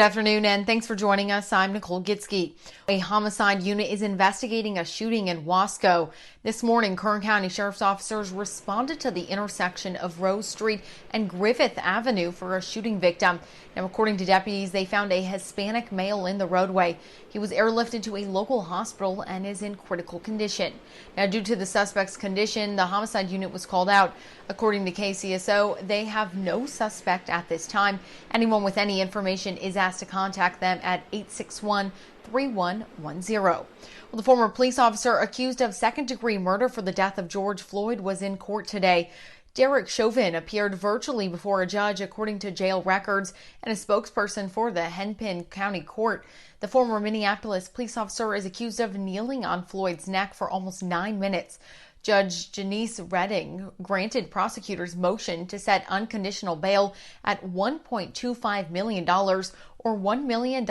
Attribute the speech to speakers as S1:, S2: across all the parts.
S1: Good afternoon, and thanks for joining us. I'm Nicole Gitsky. A homicide unit is investigating a shooting in Wasco. This morning, Kern County Sheriff's officers responded to the intersection of Rose Street and Griffith Avenue for a shooting victim. Now, according to deputies, they found a Hispanic male in the roadway. He was airlifted to a local hospital and is in critical condition. Now, due to the suspect's condition, the homicide unit was called out. According to KCSO, they have no suspect at this time. Anyone with any information is asked to contact them at 861-3110. Well, the former police officer accused of second-degree murder for the death of George Floyd was in court today. Derek Chauvin appeared virtually before a judge, according to jail records and a spokesperson for the Hennepin County Court. The former Minneapolis police officer is accused of kneeling on Floyd's neck for almost 9 minutes. Judge Janice Redding granted prosecutors' motion to set unconditional bail at $1.25 million or $1 million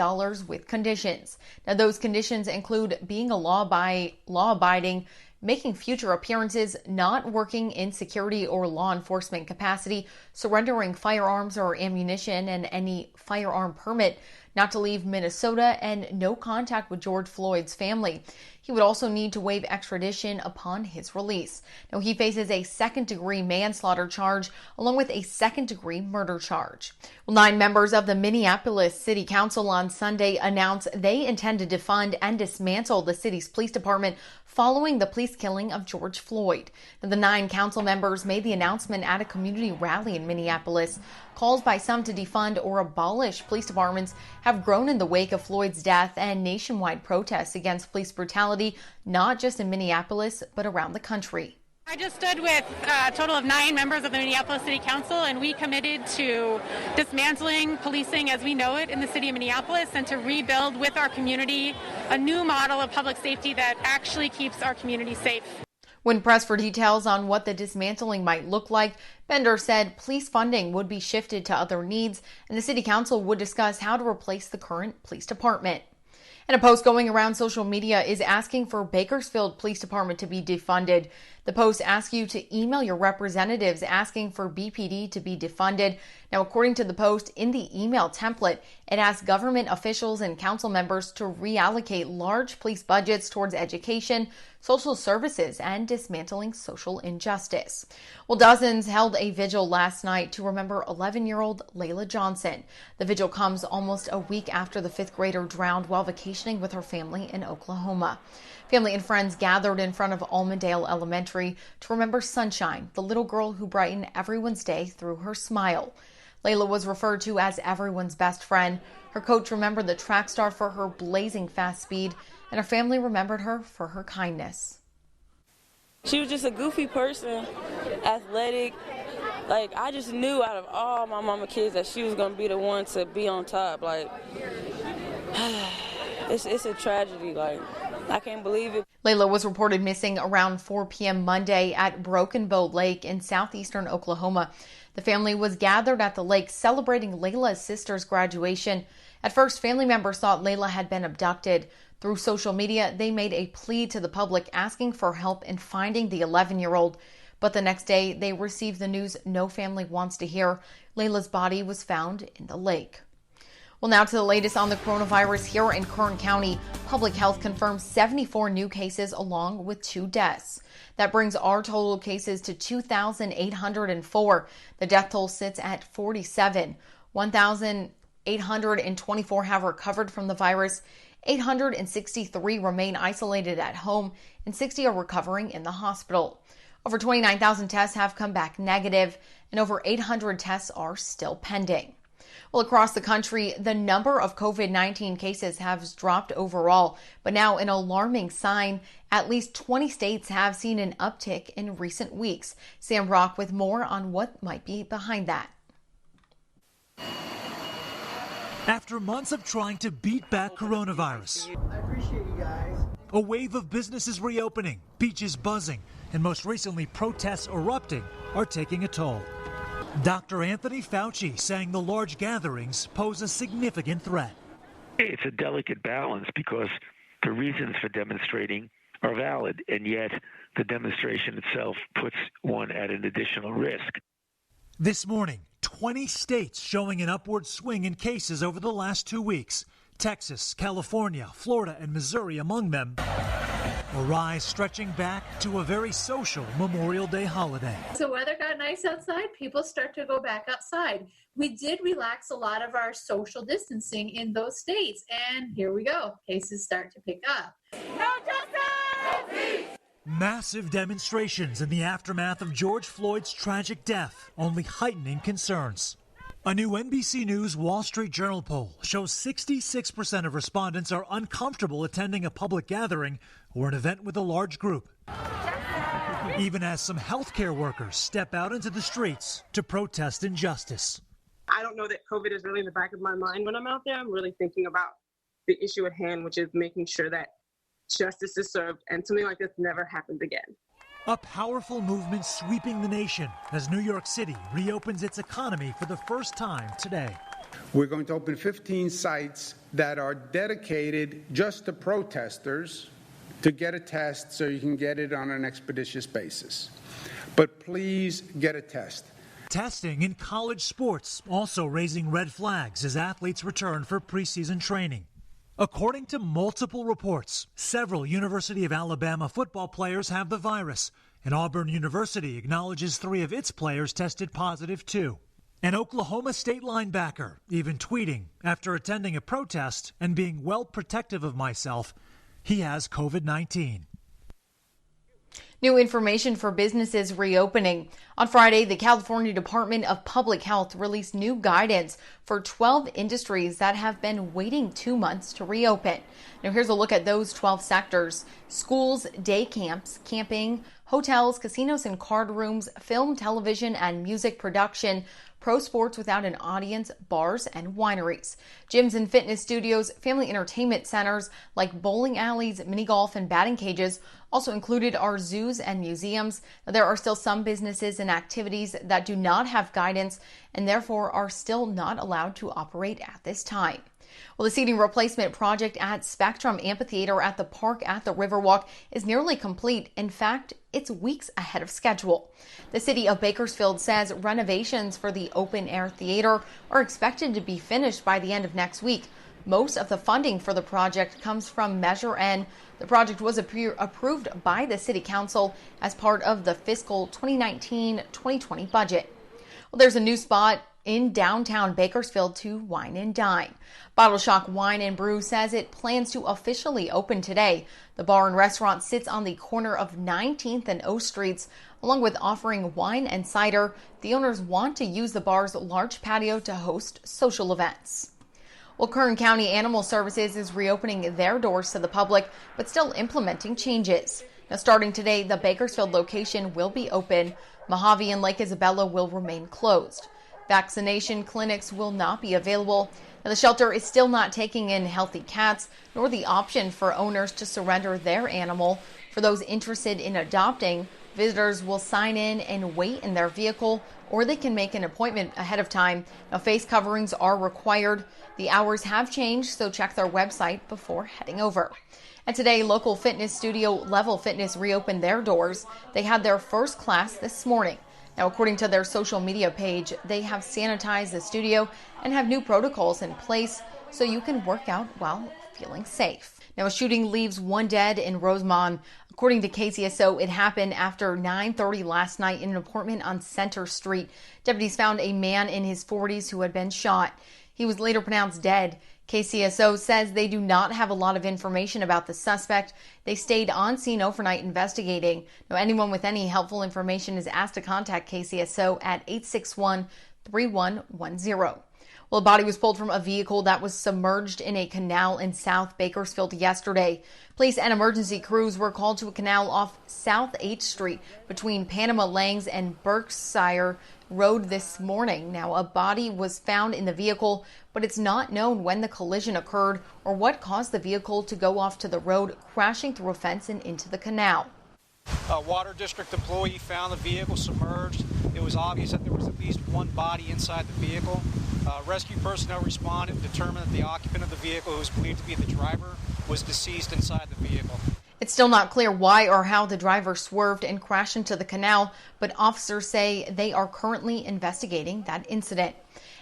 S1: with conditions. Now, those conditions include being a law-abiding, making future appearances, not working in security or law enforcement capacity, surrendering firearms or ammunition and any firearm permit, not to leave Minnesota, and no contact with George Floyd's family. He would also need to waive extradition upon his release. Now, he faces a second-degree manslaughter charge along with a second-degree murder charge. Well, 9 members of the Minneapolis City Council on Sunday announced they intend to defund and dismantle the city's police department following the police killing of George Floyd. Now, the 9 council members made the announcement at a community rally in Minneapolis. Calls by some to defund or abolish police departments have grown in the wake of Floyd's death and nationwide protests against police brutality, not just in Minneapolis, but around the country.
S2: I just stood with a total of 9 members of the Minneapolis City Council, and we committed to dismantling policing as we know it in the city of Minneapolis and to rebuild with our community a new model of public safety that actually keeps our community safe.
S1: When pressed for details on what the dismantling might look like, Bender said police funding would be shifted to other needs, and the city council would discuss how to replace the current police department. And a post going around social media is asking for Bakersfield Police Department to be defunded. The post asks you to email your representatives asking for BPD to be defunded. Now, according to the post, in the email template, it asks government officials and council members to reallocate large police budgets towards education, social services, and dismantling social injustice. Well, dozens held a vigil last night to remember 11-year-old Lela Johnson. The vigil comes almost a week after the 5th grader drowned while vacationing with her family in Oklahoma. Family and friends gathered in front of Almondale Elementary to remember Sunshine, the little girl who brightened everyone's day through her smile. Lela was referred to as everyone's best friend. Her coach remembered the track star for her blazing fast speed, and her family remembered her for her kindness.
S3: She was just a goofy person, athletic. Like, I just knew out of all my mama kids that she was going to be the one to be on top. Like, it's a tragedy. Like, I can't believe it.
S1: Lela was reported missing around 4 p.m. Monday at Broken Bow Lake in southeastern Oklahoma. The family was gathered at the lake celebrating Lela's sister's graduation. At first, family members thought Lela had been abducted. Through social media, they made a plea to the public asking for help in finding the 11-year-old. But the next day, they received the news no family wants to hear. Lela's body was found in the lake. Well, now to the latest on the coronavirus here in Kern County. Public Health confirms 74 new cases along with 2 deaths. That brings our total cases to 2,804. The death toll sits at 47. 1,824 have recovered from the virus. 863 remain isolated at home, and 60 are recovering in the hospital. Over 29,000 tests have come back negative, and over 800 tests are still pending. Well, across the country, the number of COVID-19 cases has dropped overall, but now an alarming sign. At least 20 states have seen an uptick in recent weeks. Sam Brock with more on what might be behind that.
S4: After months of trying to beat back coronavirus,
S5: I appreciate you guys.
S4: A wave of businesses reopening, beaches buzzing, and most recently protests erupting are taking a toll. Dr. Anthony Fauci saying the large gatherings pose a significant threat.
S6: It's a delicate balance because the reasons for demonstrating are valid, and yet the demonstration itself puts one at an additional risk.
S4: This morning, 20 states showing an upward swing in cases over the last 2 weeks. Texas, California, Florida, and Missouri among them. A rise stretching back to a very social Memorial Day holiday.
S5: So weather got nice outside, people start to go back outside. We did relax a lot of our social distancing in those states, and here we go. Cases start to pick up.
S7: No justice! No peace!
S4: Massive demonstrations in the aftermath of George Floyd's tragic death, only heightening concerns. A new NBC News Wall Street Journal poll shows 66% of respondents are uncomfortable attending a public gathering or an event with a large group. Even as some healthcare workers step out into the streets to protest injustice.
S8: I don't know that COVID is really in the back of my mind when I'm out there. I'm really thinking about the issue at hand, which is making sure that justice is served and something like this never happens again.
S4: A powerful movement sweeping the nation as New York City reopens its economy for the first time today.
S9: We're going to open 15 sites that are dedicated just to protesters to get a test so you can get it on an expeditious basis. But please get a test.
S4: Testing in college sports also raising red flags as athletes return for preseason training. According to multiple reports, several University of Alabama football players have the virus, and Auburn University acknowledges 3 of its players tested positive too. An Oklahoma State linebacker even tweeting after attending a protest and being well protective of myself, he has COVID-19.
S1: New information for businesses reopening. On Friday, the California Department of Public Health released new guidance for 12 industries that have been waiting 2 months to reopen. Now here's a look at those 12 sectors: schools, day camps, camping, hotels, casinos and card rooms, film, television, and music production, pro sports without an audience, bars and wineries, gyms and fitness studios, family entertainment centers like bowling alleys, mini golf and batting cages. Also included are zoos and museums. Now, there are still some businesses and activities that do not have guidance and therefore are still not allowed to operate at this time. Well, the seating replacement project at Spectrum Amphitheater at the park at the Riverwalk is nearly complete. In fact, it's weeks ahead of schedule. The city of Bakersfield says renovations for the open-air theater are expected to be finished by the end of next week. Most of the funding for the project comes from Measure N. The project was approved by the City Council as part of the fiscal 2019-2020 budget. Well, there's a new spot in downtown Bakersfield to wine and dine. Bottle Shock Wine and Brew says it plans to officially open today. The bar and restaurant sits on the corner of 19th and O Streets. Along with offering wine and cider, the owners want to use the bar's large patio to host social events. Well, Kern County Animal Services is reopening their doors to the public, but still implementing changes. Now, starting today, the Bakersfield location will be open. Mojave and Lake Isabella will remain closed. Vaccination clinics will not be available. Now, the shelter is still not taking in healthy cats, nor the option for owners to surrender their animal. For those interested in adopting, visitors will sign in and wait in their vehicle, or they can make an appointment ahead of time. Now, face coverings are required. The hours have changed, so check their website before heading over. And today, local fitness studio Level Fitness reopened their doors. They had their first class this morning. Now, according to their social media page, they have sanitized the studio and have new protocols in place so you can work out while feeling safe. Now, a shooting leaves 1 dead in Rosemont. According to KCSO, it happened after 9:30 last night in an apartment on Center Street. Deputies found a man in his 40s who had been shot. He was later pronounced dead. KCSO says they do not have a lot of information about the suspect. They stayed on scene overnight investigating. Now, anyone with any helpful information is asked to contact KCSO at 861-3110. Well, a body was pulled from a vehicle that was submerged in a canal in South Bakersfield yesterday. Police and emergency crews were called to a canal off South 8th Street between Panama Langs and Berkshire Road this morning. Now, a body was found in the vehicle, but it's not known when the collision occurred or what caused the vehicle to go off to the road, crashing through a fence and into the canal.
S10: A Water District employee found the vehicle submerged. It was obvious that there was at least one body inside the vehicle. Rescue personnel responded and determined that the occupant of the vehicle, who was believed to be the driver, was deceased inside the vehicle.
S1: It's It's still not clear why or how the driver swerved and crashed into the canal, but officers say they are currently investigating that incident.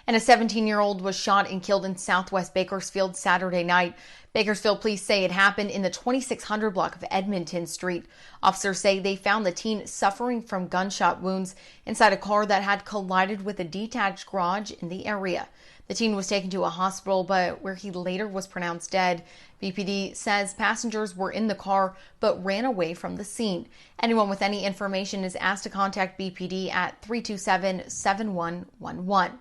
S1: And a 17-year-old was shot and killed in southwest Bakersfield Saturday night. Bakersfield police say it happened in the 2600 block of Edmonton Street. Officers say they found the teen suffering from gunshot wounds inside a car that had collided with a detached garage in the area. The teen was taken to a hospital, but where he later was pronounced dead. BPD says passengers were in the car but ran away from the scene. Anyone with any information is asked to contact BPD at 327-7111.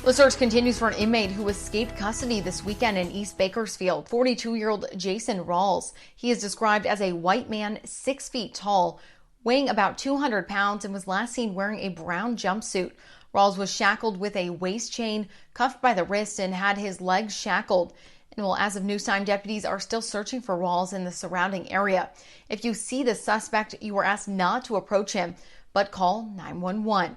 S1: The search continues for an inmate who escaped custody this weekend in East Bakersfield. 42-year-old Jason Rawls. He is described as a white man, 6 feet tall, weighing about 200 pounds, and was last seen wearing a brown jumpsuit. Rawls was shackled with a waist chain, cuffed by the wrist, and had his legs shackled. And as of news time, deputies are still searching for Rawls in the surrounding area. If you see the suspect, you are asked not to approach him, but call 911.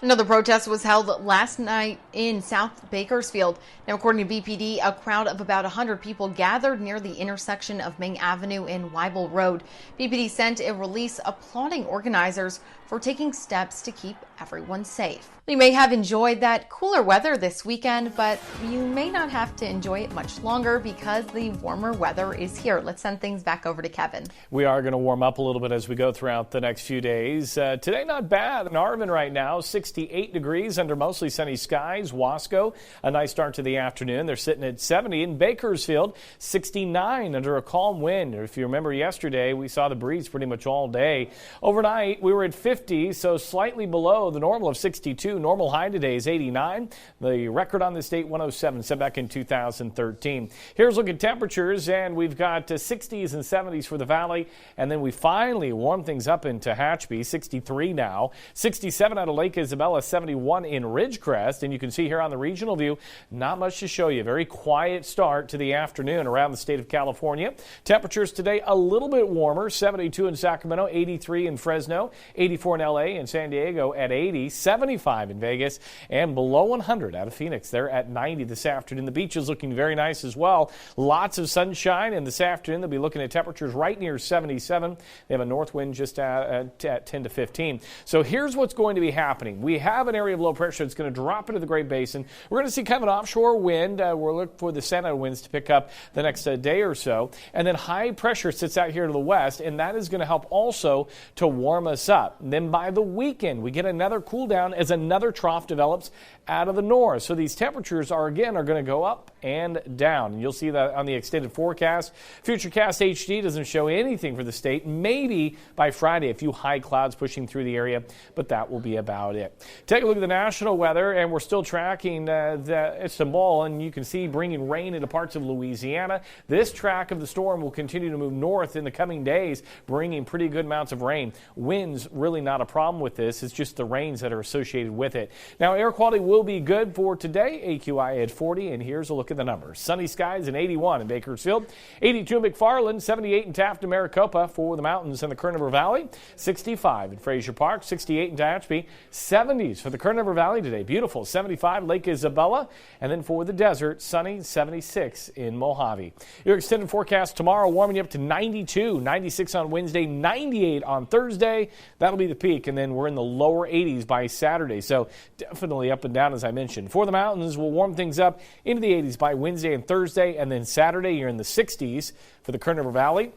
S1: Another protest was held last night in South Bakersfield. Now, according to BPD, a crowd of about 100 people gathered near the intersection of Ming Avenue and Weibel Road. BPD sent a release applauding organizers for taking steps to keep everyone safe. You may have enjoyed that cooler weather this weekend, but you may not have to enjoy it much longer because the warmer weather is here. Let's send things back over to Kevin.
S11: We are going to warm up a little bit as we go throughout the next few days. Today, not bad. In Arvin right now, 68 degrees under mostly sunny skies. Wasco, a nice start to the afternoon. They're sitting at 70. In Bakersfield, 69 under a calm wind. If you remember yesterday, we saw the breeze pretty much all day. Overnight, we were at 50, so slightly below the normal of 62. Normal high today is 89. The record on this date, 107, set back in 2013. Here's a look at temperatures, and we've got 60s and 70s for the valley, and then we finally warm things up in Tehachapi, 63 now. 67 out of Lake Isabella, 71 in Ridgecrest, and you can see here on the regional view, not much to show you. Very quiet start to the afternoon around the state of California. Temperatures today a little bit warmer, 72 in Sacramento, 83 in Fresno, 84 in LA, and San Diego at 80, 75 in Vegas, and below 100 out of Phoenix. They're at 90 this afternoon. The beach is looking very nice as well. Lots of sunshine, and this afternoon they'll be looking at temperatures right near 77. They have a north wind just at 10 to 15. So here's what's going to be happening. We have an area of low pressure that's going to drop into the Great Basin. We're going to see kind of an offshore wind. We're looking for the Santa winds to pick up the next day or so. And then high pressure sits out here to the west, and that is going to help also to warm us up. And then by the weekend, we get another cool down as another trough develops out of the north. So these temperatures are going to go up and down. And you'll see that on the extended forecast. Futurecast HD doesn't show anything for the state. Maybe by Friday, a few high clouds pushing through the area, but that will be about it. Take a look at the national weather, and we're still tracking Istanbul, and you can see bringing rain into parts of Louisiana. This track of the storm will continue to move north in the coming days, bringing pretty good amounts of rain. Winds really not a problem with this. It's just the rains that are associated with it. Now, air quality will be good for today. AQI at 40, and here's a look at the numbers. Sunny skies and 81 in Bakersfield, 82 in McFarland, 78 in Taft and Maricopa for the mountains and the Kern River Valley, 65 in Frazier Park, 68 in Tehachapi, 70s for the Kern River Valley today. Beautiful. 75 Lake Isabella, and then for the desert, sunny, 76 in Mojave. Your extended forecast tomorrow, warming you up to 92, 96 on Wednesday, 98 on Thursday. That'll be the peak, and then we're in the lower 80s by Saturday. So definitely up and down, as I mentioned. For the mountains, we'll warm things up into the 80s by Wednesday and Thursday, and then Saturday, you're in the 60s for the Kern River Valley.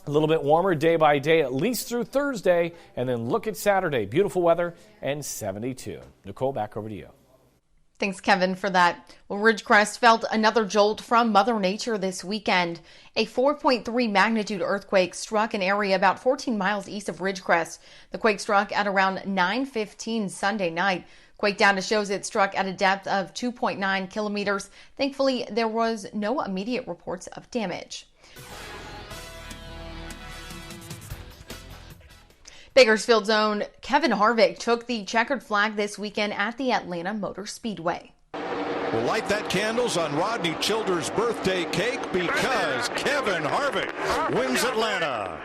S11: A little bit warmer day by day, at least through Thursday, and then look at Saturday. Beautiful weather and 72. Nicole, back over to you.
S1: Thanks, Kevin, for that. Well, Ridgecrest felt another jolt from Mother Nature this weekend. A 4.3 magnitude earthquake struck an area about 14 miles east of Ridgecrest. The quake struck at around 9:15 Sunday night. Quake data shows it struck at a depth of 2.9 kilometers. Thankfully, there was no immediate reports of damage. Bakersfield's own Kevin Harvick took the checkered flag this weekend at the Atlanta Motor Speedway.
S12: We'll light that candles on Rodney Childers' birthday cake because Kevin Harvick wins Atlanta.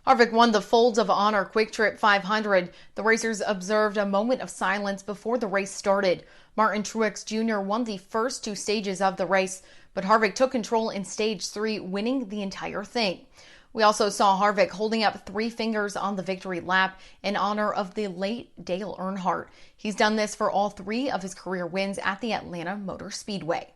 S1: Harvick won the Folds of Honor Quick Trip 500. The racers observed a moment of silence before the race started. Martin Truex Jr. won the first two stages of the race, but Harvick took control in stage 3, winning the entire thing. We also saw Harvick holding up 3 fingers on the victory lap in honor of the late Dale Earnhardt. He's done this for all 3 of his career wins at the Atlanta Motor Speedway.